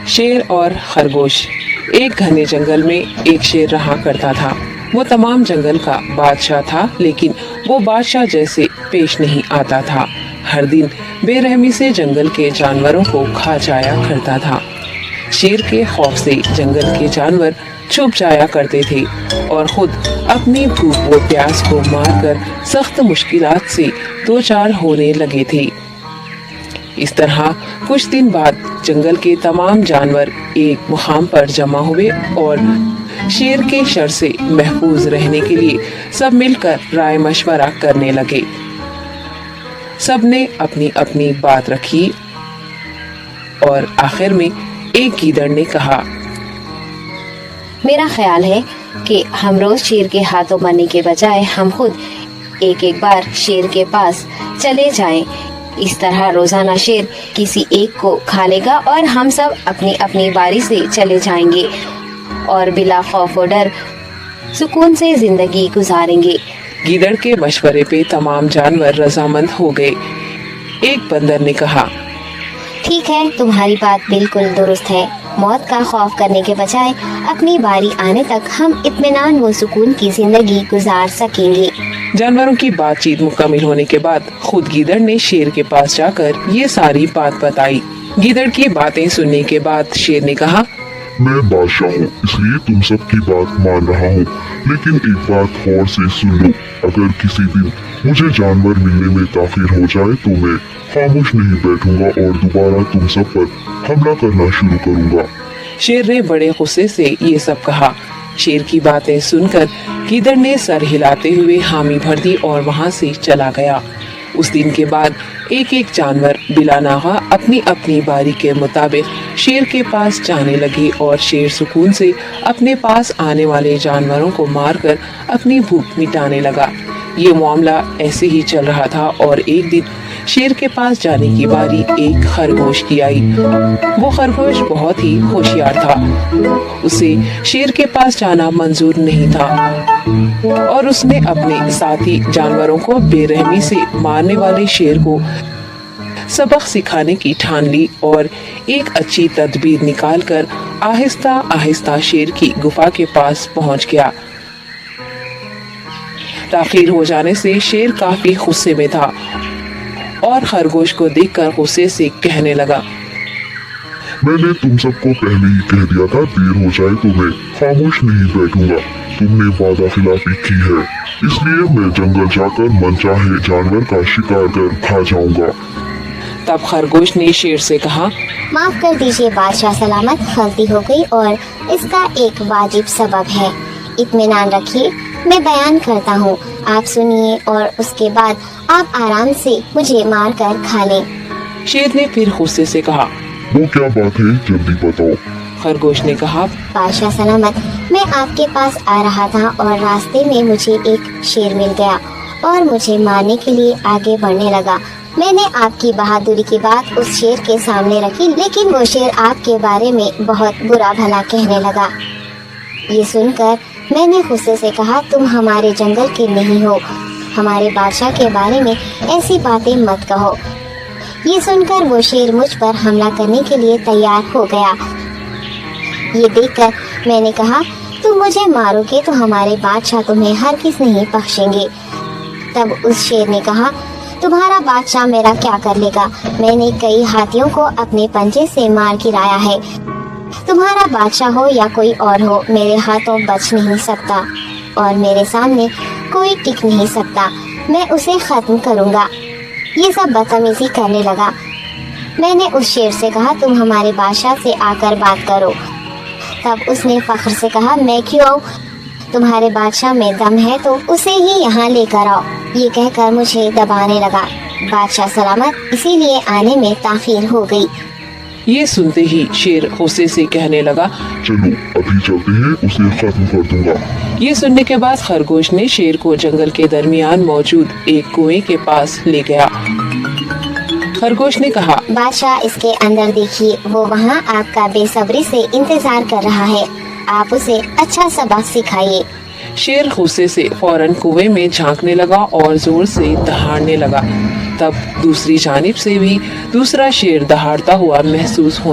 شیر اور خرگوش۔ ایک گھنے جنگل میں ایک شیر رہا کرتا تھا۔ وہ تمام جنگل کا بادشاہ تھا، لیکن وہ بادشاہ جیسے پیش نہیں آتا تھا۔ ہر دن بے رحمی سے جنگل کے جانوروں کو کھا جایا کرتا تھا۔ شیر کے خوف سے جنگل کے جانور چھپ جایا کرتے تھے اور خود اپنی بھوک و پیاس کو مار کر سخت مشکلات سے دوچار ہونے لگے تھے۔ اس طرح کچھ دن بعد جنگل کے تمام جانور ایک مقام پر جمع ہوئے اور شیر کے شر سے محفوظ رہنے کے لیے سب مل کر رائے مشورہ کرنے لگے۔ سب نے اپنی اپنی بات رکھی اور آخر میں ایک گیدڑ نے کہا، میرا خیال ہے کہ ہم روز شیر کے ہاتھوں مرنے کے بجائے ہم خود ایک بار شیر کے پاس چلے جائیں۔ اس طرح روزانہ شیر کسی ایک کو کھا لے گا اور ہم سب اپنی اپنی باری سے چلے جائیں گے اور بلا خوف و ڈر سکون سے زندگی گزاریں گے۔ گیدڑ کے مشورے پہ تمام جانور رضامند ہو گئے۔ ایک بندر نے کہا، ٹھیک ہے، تمہاری بات بالکل درست ہے۔ موت کا خوف کرنے کے بجائے اپنی باری آنے تک ہم اطمینان و سکون کی زندگی گزار سکیں گے۔ جانوروں کی بات چیت مکمل ہونے کے بعد خود گیدڑ نے شیر کے پاس جا کر یہ ساری بات بتائی۔ گیدڑ کی باتیں سننے کے بعد شیر نے کہا، میں بادشاہ ہوں، اس لیے تم سب کی بات مان رہا ہوں، لیکن ایک بات غور سے سن لو۔ اگر کسی دن مجھے جانور ملنے میں تاخیر ہو جائے تو میں خاموش نہیں بیٹھوں گا اور دوبارہ تم سب پر حملہ کرنا شروع کروں گا۔ شیر نے بڑے غصے سے یہ سب کہا۔ شیر کی باتیں سن کر گیدڑ نے سر ہلاتے ہوئے حامی بھر دی اور وہاں سے چلا گیا۔ اس دن کے بعد ایک ایک جانور بلا ناغہ اپنی اپنی باری کے مطابق شیر کے پاس جانے لگے اور شیر سکون سے اپنے پاس آنے والے جانوروں کو مار کر اپنی بھوک مٹانے لگا۔ یہ معاملہ ایسے ہی چل رہا تھا اور ایک دن شیر کے پاس جانے کی باری ایک خرگوش کی آئی۔ وہ خرگوش بہت ہی ہوشیار تھا۔ اسے شیر کے پاس جانا منظور نہیں تھا اور اس نے اپنے ساتھی جانوروں کو بے رحمی سے مارنے والے شیر کو سبق سکھانے کی ٹھان لی اور ایک اچھی تدبیر نکال کر آہستہ آہستہ شیر کی گفا کے پاس پہنچ گیا۔ تاخیر ہو جانے سے شیر کافی غصے میں تھا اور خرگوش کو دیکھ کر غصے سے کہنے لگا، میں نے تم سب کو پہلے ہی کہہ دیا تھا، دیر ہو جائے تو میں خاموش نہیں بیٹھوں گا۔ تم نے وعدہ خلافی کی ہے، اس لیے میں جنگل جا کر من چاہے جانور کا شکار کر کھا جاؤں گا۔ تب خرگوش نے شیر سے کہا، معاف کر دیجیے بادشاہ سلامت، غلطی ہو گئی اور اس کا ایک واجب سبب ہے۔ اطمینان رکھیے، میں بیان کرتا ہوں، آپ سنیے اور اس کے بعد آپ آرام سے مجھے مار کر کھا لیں۔ شیر نے پھر غصے سے کہا، وہ کیا بات ہے، جلدی بتاؤ۔ خرگوش نے کہا، بادشاہ سلامت، میں آپ کے پاس آ رہا تھا اور راستے میں مجھے ایک شیر مل گیا اور مجھے مارنے کے لیے آگے بڑھنے لگا۔ میں نے آپ کی بہادری کی بات اس شیر کے سامنے رکھی، لیکن وہ شیر آپ کے بارے میں بہت برا بھلا کہنے لگا۔ یہ سن کر میں نے غصے سے کہا، تم ہمارے جنگل کے نہیں ہو، ہمارے بادشاہ کے بارے میں ایسی باتیں مت کہو۔ یہ سن کر وہ شیر مجھ پر حملہ کرنے کے لیے تیار ہو گیا۔ یہ دیکھ کر میں نے کہا، تم مجھے مارو گے تو ہمارے بادشاہ تمہیں ہرگز نہیں بخشیں گے۔ تب اس شیر نے کہا، تمہارا بادشاہ میرا کیا کر لے گا؟ میں نے کئی ہاتھیوں کو اپنے پنجے سے مار گرایا ہے، تمہارا بادشاہ ہو یا کوئی اور ہو، میرے ہاتھوں بچ نہیں سکتا اور میرے سامنے کوئی ٹک نہیں سکتا، میں اسے ختم کروں گا۔ یہ سب بدتمیزی کرنے لگا۔ میں نے اس شیر سے کہا، تم ہمارے بادشاہ سے آ کر بات کرو۔ تب اس نے فخر سے کہا، میں کیوں آؤں؟ تمہارے بادشاہ میں دم ہے تو اسے ہی یہاں لے کر آؤ۔ یہ کہہ کر مجھے دبانے لگا۔ بادشاہ سلامت، اسی لیے آنے میں تاخیر ہو گئی۔ یہ سنتے ہی شیر غصے سے کہنے لگا، چلو ابھی چلتے ہیں، اسے ختم کر دوں گا۔ یہ سننے کے بعد خرگوش نے شیر کو جنگل کے درمیان موجود ایک کنویں کے پاس لے گیا۔ خرگوش نے کہا، بادشاہ اس کے اندر دیکھیے، وہ وہاں آپ کا بے صبری سے انتظار کر رہا ہے، آپ اسے اچھا سبق سکھائیے۔ شیر غصے سے فوراً کنویں میں جھانکنے لگا اور زور سے دہاڑنے لگا۔ تب دوسری جانب سے بھی دوسرا شیر دہاڑتا ہوا محسوس ہونے